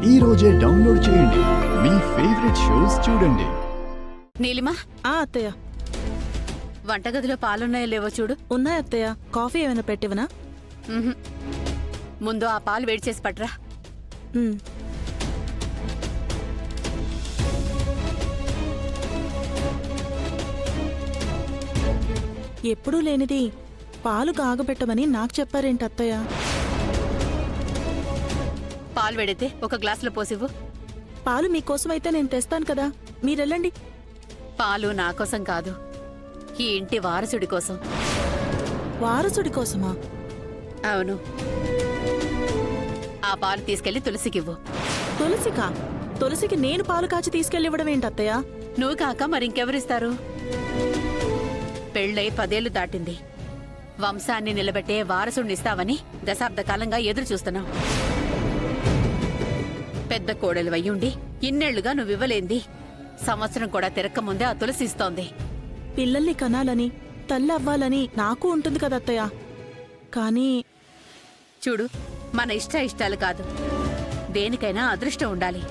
ఈ రోజే డౌన్లోడ్ చేయండి. మీ ఫేవరెట్ షోస్ చూడండి. నీలిమా, అత్తయ్య. వంటగదిలో పాలున్నాయో లేవో చూడు. ఉన్నాయి అత్తయ్య. కాఫీ ఏమైనా పెట్టివనా? ఉహుం. ముందు ఆ పాలు వేడి చేసి పట్రా. ఉమ్. ఎప్పుడూ లేనిది పాలు కాగబెట్టమని నాకు చెప్పారేంటి అత్తయ్య? పాలు వేడితే ఒక గ్లాసులో పోసివ్వు. పాలు మీకోసమైతే నేను తెస్తాను కదా, మీరెళ్ళండి. పాలు నా కోసం కాదు, ఈ ఇంటి వారసుడి కోసం. వారసుడి కోసమా? అవును. ఆ పాలు తీసుకెళ్లి తులసికివ్వు. తులసికా? తులసికి నేను పాలు కాచి తీసుకెళ్ళివ్వడం ఏంటి అత్తయ్య? నువ్వు కాక మరింకెవరిస్తారు? పెళ్ళై 10 ఏళ్లు దాటింది. వంశాన్ని నిలబెట్టే వారసుడినిస్తావని దశాబ్ద కాలంగా ఎదురు చూస్తున్నావు. పెద్ద కోడలు అయ్యుండి ఇన్నేళ్లుగా నువ్వివ్వలేంది సంవత్సరం కూడా తిరక్కముందే ఆ తులసి ఇస్తోంది. పిల్లల్ని కనాలని, తల్లి అవ్వాలని నాకు ఉంటుంది కదా అత్తయ్య. కానీ చూడు, మన ఇష్టాలు కాదు, దేనికైనా అదృష్టం ఉండాలి.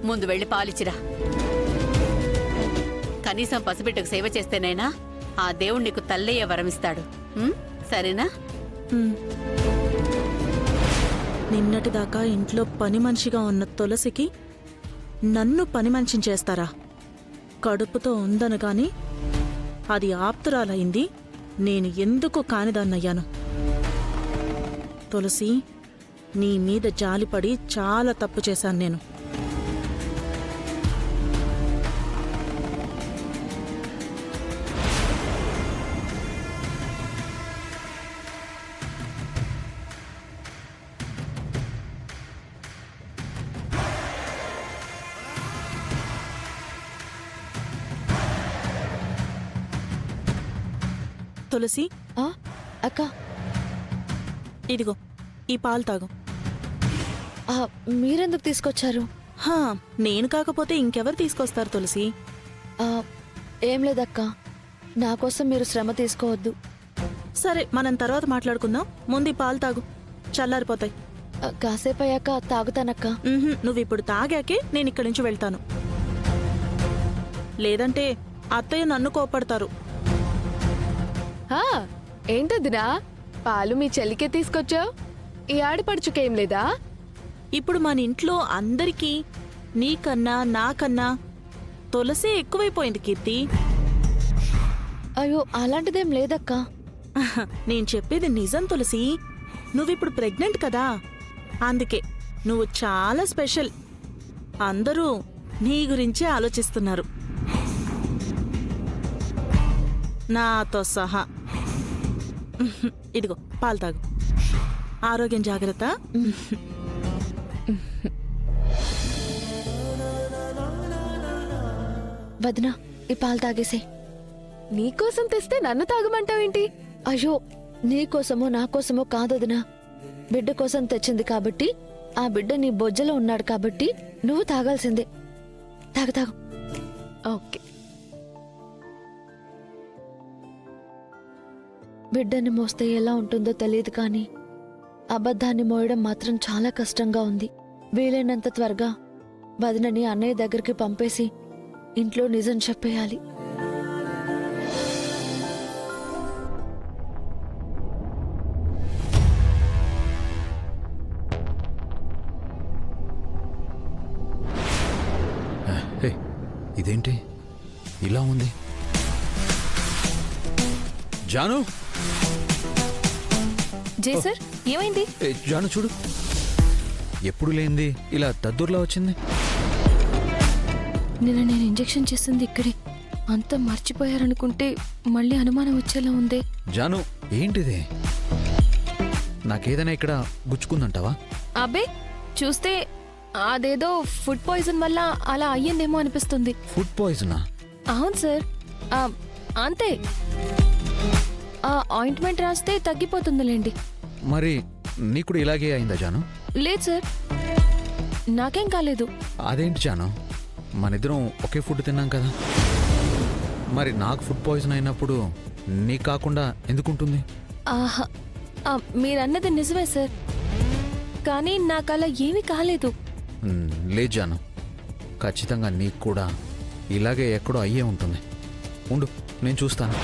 ముందు వెళ్ళి పాలిచ్చిరా. కనీసం పసిబిడ్డకు సేవ చేస్తేనైనా ఆ దేవుడు నీకు తల్లయ్యే వరమిస్తాడు. సరేనా? నిన్నటిదాకా ఇంట్లో పని మనిషిగా ఉన్న తులసికి నన్ను పని మనిషిని చేస్తారా? కడుపుతో ఉందనగాని అది ఆప్తురాలైంది. నేను ఎందుకు కానిదాన్నయ్యాను? తులసి, నీ మీద జాలిపడి చాలా తప్పు చేశాను నేను. తులసి, అక్క, ఇదిగో ఈ పాలు తాగు. మీరెందుకు తీసుకొచ్చారు? నేను కాకపోతే ఇంకెవరు తీసుకొస్తారు తులసి? ఏం లేదక్క, నా కోసం మీరు శ్రమ తీసుకోవద్దు. సరే, మనం తర్వాత మాట్లాడుకుందాం. ముందు ఈ పాలు తాగు, చల్లారిపోతాయి. కాసేపు అయ్యాక తాగుతానక్క. నువ్విప్పుడు తాగాకే నేను ఇక్కడి నుంచి వెళ్తాను. లేదంటే అత్తయ్య నన్ను కోపడతారు. ఏంటదినా, పాలు మీ చెల్లికే తీసుకొచ్చావు? ఈ ఆడిపడుచుకేం లేదా? ఇప్పుడు మన ఇంట్లో అందరికీ నీకన్నా నాకన్నా తులసే ఎక్కువైపోయింది కీర్తి. అయ్యో, అలాంటిదేం లేదక్క. నేను చెప్పేది నిజం తులసి. నువ్విప్పుడు ప్రెగ్నెంట్ కదా, అందుకే నువ్వు చాలా స్పెషల్. అందరూ నీ గురించే ఆలోచిస్తున్నారు, నాతో సహా. ఇదిగో పాలు తాగు. ఆరోగ్యం జాగ్రత్త. వదినా, ఈ పాలు తాగేసే. నీకోసం తెస్తే నన్ను తాగమంటావేంటి? అయ్యో, నీకోసమో నా కోసమో కాదొదినా. బిడ్డ కోసం తెచ్చింది కాబట్టి, ఆ బిడ్డ నీ బొజ్జలో ఉన్నాడు కాబట్టి నువ్వు తాగాల్సిందే. తాగు తాగు. ఓకే. బిడ్డని మోస్తే ఎలా ఉంటుందో తెలియదు కానీ అబద్ధాన్ని మోయడం మాత్రం చాలా కష్టంగా ఉంది. వీలైనంత త్వరగా వదినని అన్నయ్య దగ్గరికి పంపేసి ఇంట్లో నిజం చెప్పేయాలి. ఇదేంటి ఇలా ఉంది? జాను, జే సార్, ఏమైంది? జాను చూడు, ఎప్పుడు లేనిది ఇలా దద్దూర్లా వచ్చింది. నిన్న నేను ఇంజెక్షన్ చేసింది ఇక్కడే. అంతా మర్చిపోయారనుకుంటే మళ్ళీ అనుమానం వచ్చేలా ఉంది. జాను, ఏంటిది? నాకేదైనా ఇక్కడ గుచ్చుకుందంటావా? అబ్బే, చూస్తే అదేదో ఫుడ్ పాయిజన్ వల్ల అలా అయ్యిందేమో అనిపిస్తుంది. ఫుడ్ పాయిజనా? అవును సార్, అంతే. ఆ ఆయింట్మెంట్ రాస్తే తగ్గిపోతుందిలేండి. మరి నీకు కూడా ఇలాగే అయిందా జాను? లేదు సార్, నాకేం కాలేదు. అదేంటి జాను, మనిద్దరం ఒకే ఫుడ్ తిన్నాం కదా. మరి నాకు ఫుడ్ పాయిజన్ అయినప్పుడు నీకు కాకుండా ఎందుకుంటుంది? మీరన్నది నిజమే సార్, కానీ నాకు అలా ఏమీ కాలేదు. లేదు జాను, ఖచ్చితంగా నీకు కూడా ఇలాగే ఎక్కడో అయ్యే ఉంటుంది. ఉండు, నేను చూస్తాను.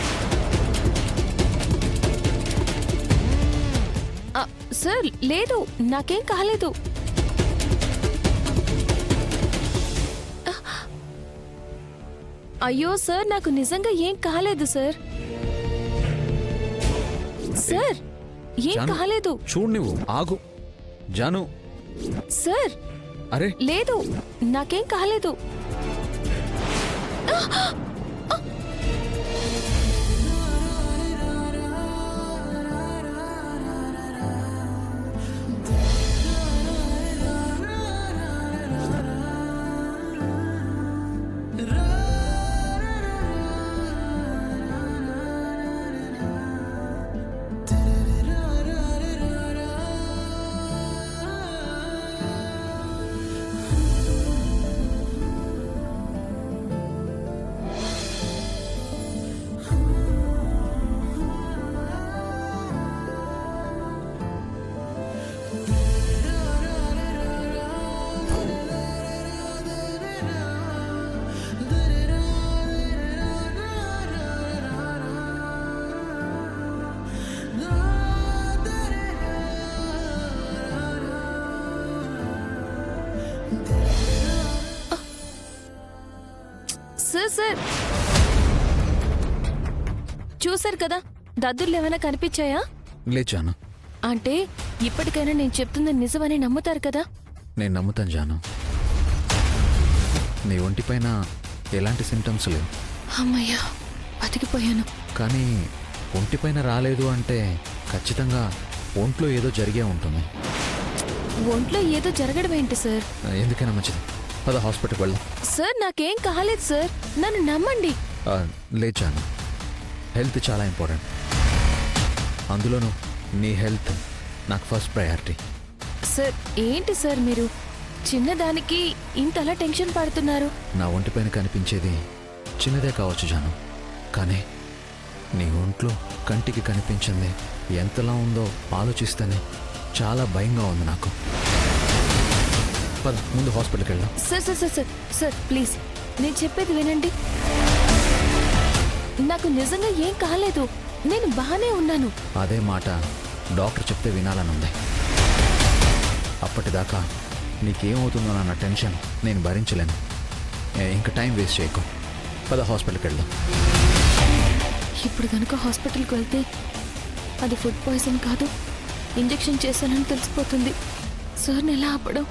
సార్ లేదు, నాకేం కాలేదు. అయ్యో సార్, నాకు నిజంగా ఏం కాలేదు సార్. సార్ ఏం జాను, కాలేదు చూడు, నువ్వు ఆగు జాను. సార్. అరే లేదు, నాకేం కాలేదు. సార్ సార్, చూసారు కదా, దద్దుర్లు ఏమైనా కనిపించాయా? లేదు జాను, అంటే ఇప్పటికైనా నేను చెప్తుంది నిజమని నమ్ముతారు కదా? నేను నమ్ముతాను జాను. నీ ఒంటిపైన ఎలాంటి సిమ్టమ్స్ లేవు. అమ్మయ్యా, బతికిపోయాను. కానీ ఒంటిపైన రాలేదు అంటే ఖచ్చితంగా ఒంట్లో ఏదో జరిగే ఉంటుంది. ఒంట్లో ఏదో జరగడం ఏంటి సార్? ఎందుకైనా మంచిది, పద హాస్పిటల్కి వెళ్దాం. సార్ నాకేం కాలేదు సార్, నన్ను నమ్మండి. లేదు జాను, హెల్త్ చాలా ఇంపార్టెంట్. అందులోనూ నీ హెల్త్ నాకు ఫస్ట్ ప్రయారిటీ. సార్ ఏంటి సార్ మీరు చిన్నదానికి ఇంతలా టెన్షన్ పడుతున్నారు? నా ఒంటిపైన కనిపించేది చిన్నదే కావచ్చు జాను, కానీ నీ ఒంట్లో కంటికి కనిపించింది ఎంతలా ఉందో ఆలోచిస్తేనే చాలా భయంగా ఉంది నాకు. పద ముందు హాస్పిటల్కి వెళ్దాం. Sir sir sir sir sir please, నేను చెప్పేది వినండి. నాకు నిజంగా ఏం కాలేదు, నేను బాగానే ఉన్నాను. అదే మాట డాక్టర్ చెప్తే వినాలనుంది. అప్పటిదాకా నీకేమవుతుందో అన్న టెన్షన్ నేను భరించలేను. ఇంకా టైం వేస్ట్ చేయకు, పద హాస్పిటల్కి వెళ్దాం. ఇప్పుడు కనుక హాస్పిటల్కి వెళ్తే అది ఫుడ్ పాయిజన్ కాదు, ఇంజెక్షన్ చేశానని తెలిసిపోతుంది. సార్ని ఎలా ఆపడం?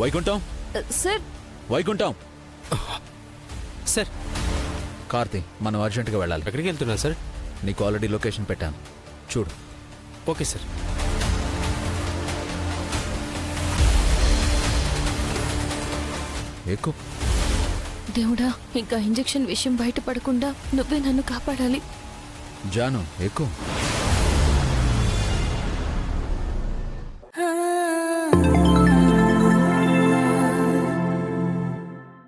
వైకుంఠం, సార్ వైకుంఠం. సార్, కార్తీ, మనం అర్జెంటుగా వెళ్ళాలి. ఎక్కడికి వెళ్తున్నా సార్? నీకు ఆల్రెడీ లొకేషన్ పెట్టాను, చూడు. Okay sir. ఎక్కువ దేవుడా, ఇంకా ఇంజెక్షన్ విషయం బయటపడకుండా నువ్వే నన్ను కాపాడాలి. జాను, ఎక్కువ